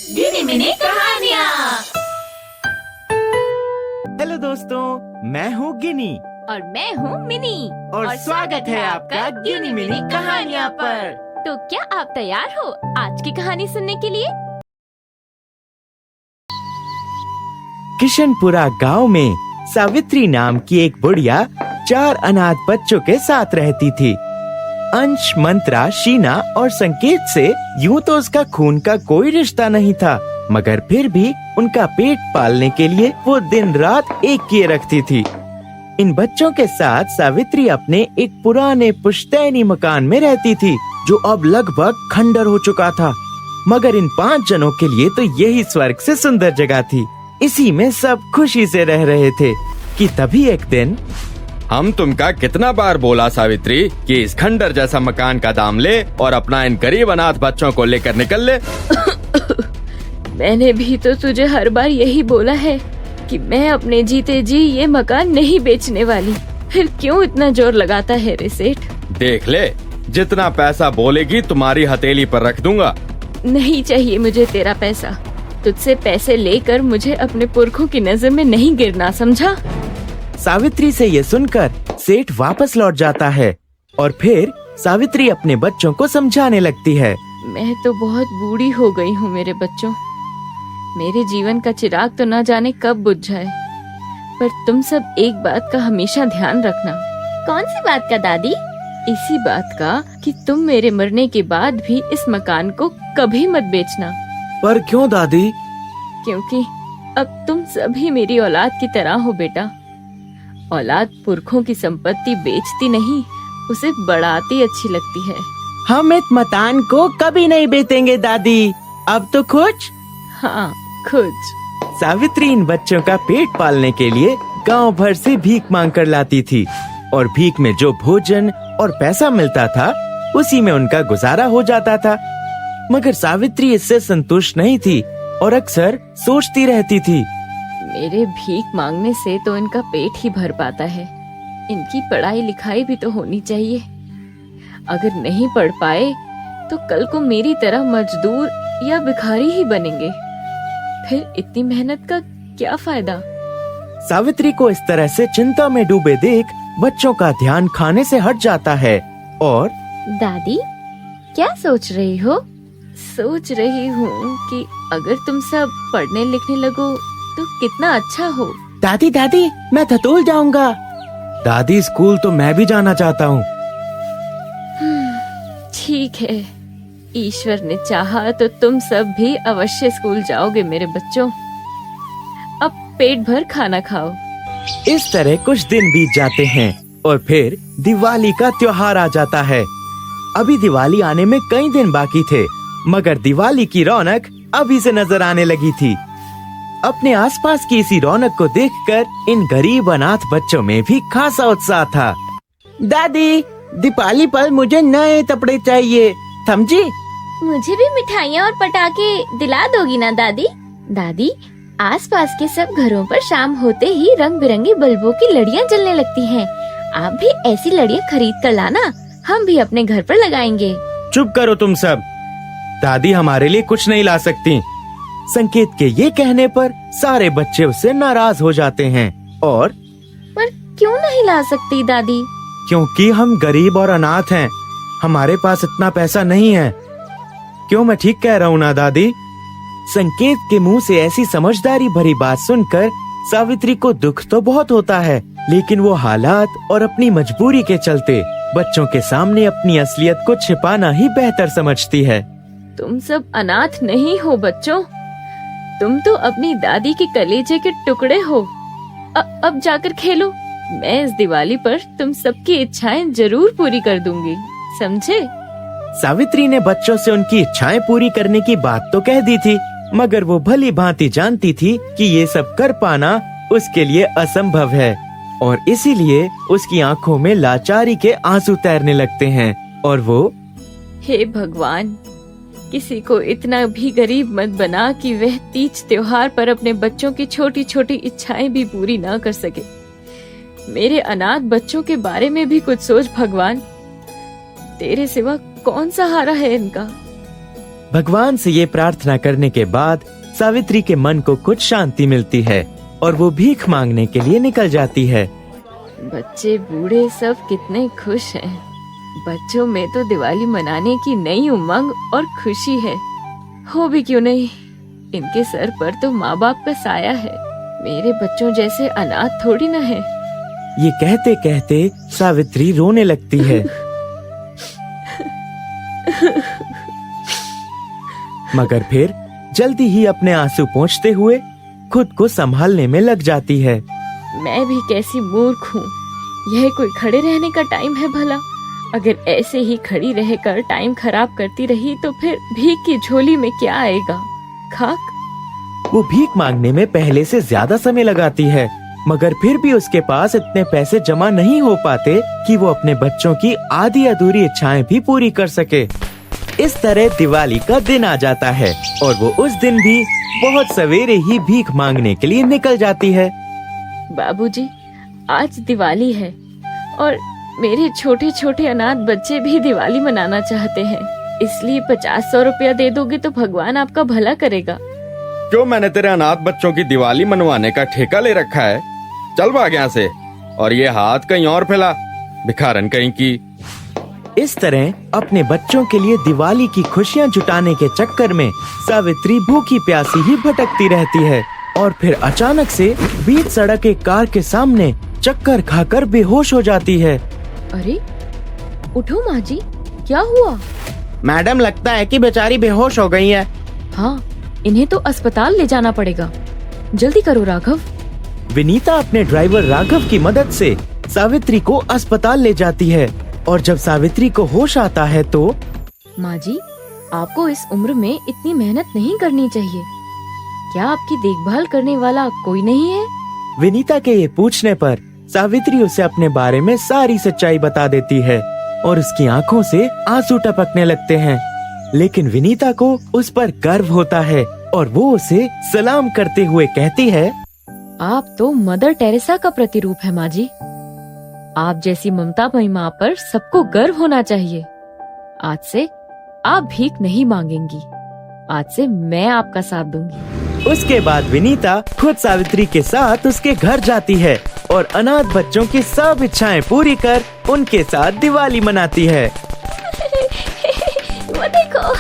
गिनी mini कहानियाँ। Hello दोस्तों, मैं हूँ गिनी और मैं हूँ मिनी और स्वागत है आपका गिनी मिनी कहानियाँ पर। तो क्या आप तैयार हो आज की कहानी सुनने के लिए? किशनपुरा गांव में सावित्री नाम की एक बुढ़िया 4 अनाथ बच्चों के साथ रहती थी। अंश, मंत्रा, शीना और संकेत से यूं तो उसका खून का कोई रिश्ता नहीं था, मगर फिर भी उनका पेट पालने के लिए वो दिन रात एक किए रखती थी। इन बच्चों के साथ सावित्री अपने एक पुराने पुश्तैनी मकान में रहती थी, जो अब लगभग खंडर हो चुका था। मगर इन 5 जनों के लिए तो यही स्वर्ग से सुंदर जगह थी। इसी में सब खुशी से रह रहे थे कि तभी एक दिन हम तुमका कितना बार बोला सावित्री कि इस खंडर जैसा मकान का दाम ले और अपना इन गरीब अनाथ बच्चों को लेकर निकल ले। मैंने भी तो तुझे हर बार यही बोला है कि मैं अपने जीते जी ये मकान नहीं बेचने वाली, फिर क्यों इतना जोर लगाता है रे सेठ? देख ले, जितना पैसा बोलेगी तुम्हारी हथेली पर रख दूंगा। नहीं चाहिए मुझे तेरा पैसा। तुझसे पैसे लेकर मुझे अपने पुरखों की नजर में नहीं गिरना, समझा? सावित्री से ये सुनकर सेठ वापस लौट जाता है और फिर सावित्री अपने बच्चों को समझाने लगती है। मैं तो बहुत बूढ़ी हो गई हूँ मेरे बच्चों। मेरे जीवन का चिराग तो न जाने कब बुझ जाए, पर तुम सब एक बात का हमेशा ध्यान रखना। कौन सी बात का दादी? इसी बात का कि तुम मेरे मरने के बाद भी इस मकान को कभी मत बेचना। पर क्यों दादी? क्योंकि अब तुम सभी मेरी औलाद की तरह हो बेटा। औलाद पुरखों की संपत्ति बेचती नहीं, उसे बढ़ाती अच्छी लगती है। हम इस मकान को कभी नहीं बेचेंगे दादी, अब तो खुश। हाँ, खुश। सावित्री इन बच्चों का पेट पालने के लिए गांव भर से भीख मांग कर लाती थी और भीख में जो भोजन और पैसा मिलता था उसी में उनका गुजारा हो जाता था। मगर सावित्री इससे संतुष्ट नहीं थी और अक्सर सोचती रहती थी, मेरे भीख मांगने से तो इनका पेट ही भर पाता है। इनकी पढ़ाई लिखाई भी तो होनी चाहिए। अगर नहीं पढ़ पाए तो कल को मेरी तरह मजदूर या भिखारी ही बनेंगे। फिर इतनी मेहनत का क्या फायदा? सावित्री को इस तरह से चिंता में डूबे देख बच्चों का ध्यान खाने से हट जाता है और दादी, क्या सोच रही हो? सोच रही हूँ कि अगर तुम सब पढ़ने लिखने लगो तो कितना अच्छा हो। दादी दादी, मैं धतूल जाऊंगा। दादी, स्कूल तो मैं भी जाना चाहता हूँ। ठीक है, ईश्वर ने चाहा तो तुम सब भी अवश्य स्कूल जाओगे मेरे बच्चों। अब पेट भर खाना खाओ। इस तरह कुछ दिन बीत जाते हैं और फिर दिवाली का त्योहार आ जाता है। अभी दिवाली आने में कई दिन बाकी थे, मगर दिवाली की रौनक अभी से नजर आने लगी थी। अपने आसपास की इसी रौनक को देखकर इन गरीब अनाथ बच्चों में भी खासा उत्साह था। दादी, दिवाली पर मुझे नए कपड़े चाहिए, समझी? मुझे भी मिठाइयाँ और पटाखे दिला दोगी ना दादी? दादी, आसपास के सब घरों पर शाम होते ही रंग बिरंगे बल्बों की लड़ियाँ जलने लगती हैं। आप भी ऐसी लड़ियाँ खरीद कर लाना, हम भी अपने घर पर लगाएंगे। चुप करो तुम सब, दादी हमारे लिए कुछ नहीं ला सकती। संकेत के ये कहने पर सारे बच्चे उससे नाराज हो जाते हैं और पर क्यों नहीं ला सकती दादी? क्योंकि हम गरीब और अनाथ हैं, हमारे पास इतना पैसा नहीं है। क्यों, मैं ठीक कह रहा हूँ ना दादी? संकेत के मुंह से ऐसी समझदारी भरी बात सुनकर सावित्री को दुख तो बहुत होता है, लेकिन वो हालात और अपनी मजबूरी के चलते बच्चों के सामने अपनी असलियत को छिपाना ही बेहतर समझती है। तुम सब अनाथ नहीं हो बच्चों, तुम तो अपनी दादी के कलेजे के टुकड़े हो। अब जाकर खेलो। मैं इस दिवाली पर तुम सबकी इच्छाएं जरूर पूरी कर दूंगी, समझे? सावित्री ने बच्चों से उनकी इच्छाएं पूरी करने की बात तो कह दी थी, मगर वो भली भांति जानती थी कि ये सब कर पाना उसके लिए असंभव है और इसीलिए उसकी आंखों में लाचारी के आंसू तैरने लगते हैं और वो, हे भगवान, किसी को इतना भी गरीब मत बना कि वह तीज त्योहार पर अपने बच्चों की छोटी छोटी इच्छाएं भी पूरी ना कर सके। मेरे अनाथ बच्चों के बारे में भी कुछ सोच भगवान। तेरे सिवा कौन सहारा है इनका? भगवान से ये प्रार्थना करने के बाद सावित्री के मन को कुछ शांति मिलती है और वो भीख मांगने के लिए निकल जाती है। बच्चे बूढ़े सब कितने खुश हैं। बच्चों में तो दिवाली मनाने की नई उमंग और खुशी है। हो भी क्यों नहीं, इनके सर पर तो माँ बाप का साया है। मेरे बच्चों जैसे अनाथ थोड़ी ना है। ये कहते कहते सावित्री रोने लगती है। मगर फिर जल्दी ही अपने आंसू पोंछते हुए खुद को संभालने में लग जाती है। मैं भी कैसी मूर्ख हूँ। यह कोई खड़े रहने का टाइम है भला? अगर ऐसे ही खड़ी रहकर टाइम खराब करती रही तो फिर भीख की झोली में क्या आएगा? खाक। वो भीख मांगने में पहले से ज्यादा समय लगाती है, मगर फिर भी उसके पास इतने पैसे जमा नहीं हो पाते कि वो अपने बच्चों की आधी अधूरी इच्छाएं भी पूरी कर सके। इस तरह दिवाली का दिन आ जाता है और वो उस दिन भी बहुत सवेरे ही भीख मांगने के लिए निकल जाती है। बाबूजी, आज दिवाली है और मेरे छोटे छोटे अनाथ बच्चे भी दिवाली मनाना चाहते हैं, इसलिए 50-100 रुपया दे दोगे तो भगवान आपका भला करेगा। क्यों, मैंने तेरे अनाथ बच्चों की दिवाली मनवाने का ठेका ले रखा है? चल भाग यहाँ से, और ये हाथ कहीं और फैला, भिखारन कहीं की। इस तरह अपने बच्चों के लिए दिवाली की खुशियाँ जुटाने के चक्कर में सावित्री भूखी प्यासी ही भटकती रहती है और फिर अचानक से बीच सड़क एक कार के सामने चक्कर खाकर बेहोश हो जाती है। अरे उठो माँ जी, क्या हुआ? मैडम, लगता है कि बेचारी बेहोश हो गई है। हाँ, इन्हें तो अस्पताल ले जाना पड़ेगा। जल्दी करो राघव। विनीता अपने ड्राइवर राघव की मदद से सावित्री को अस्पताल ले जाती है और जब सावित्री को होश आता है तो माँ जी, आपको इस उम्र में इतनी मेहनत नहीं करनी चाहिए। क्या आपकी देखभाल करने वाला कोई नहीं है? विनीता के ये पूछने पर सावित्री उसे अपने बारे में सारी सच्चाई बता देती है और उसकी आंखों से आंसू टपकने लगते हैं। लेकिन विनीता को उस पर गर्व होता है और वो उसे सलाम करते हुए कहती है, आप तो मदर टेरेसा का प्रतिरूप है माँ जी। आप जैसी ममतामयी माँ पर सबको गर्व होना चाहिए। आज से आप भीख नहीं मांगेंगी, आज से मैं आपका साथ दूंगी। उसके बाद विनीता खुद सावित्री के साथ उसके घर जाती है और अनाथ बच्चों की सब इच्छाएं पूरी कर उनके साथ दिवाली मनाती है। वो देखो।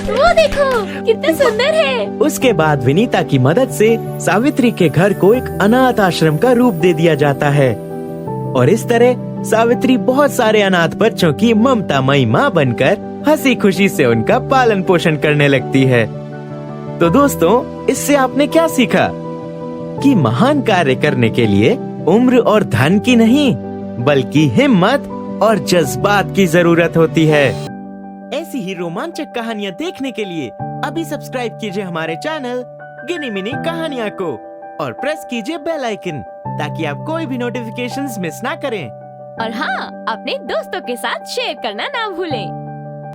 वो देखो, कितना सुंदर है। उसके बाद विनीता की मदद से सावित्री के घर को एक अनाथ आश्रम का रूप दे दिया जाता है और इस तरह सावित्री बहुत सारे अनाथ बच्चों की ममतामयी माँ बनकर हंसी खुशी से उनका पालन पोषण करने लगती है। तो दोस्तों, इससे आपने क्या सीखा? कि महान कार्य करने के लिए उम्र और धन की नहीं, बल्कि हिम्मत और जज्बात की जरूरत होती है। ऐसी ही रोमांचक कहानियाँ देखने के लिए अभी सब्सक्राइब कीजिए हमारे चैनल गिनी मिनी कहानियाँ को और प्रेस कीजिए बेल आइकन ताकि आप कोई भी नोटिफिकेशंस मिस ना करें। और हाँ, अपने दोस्तों के साथ शेयर करना ना भूलें।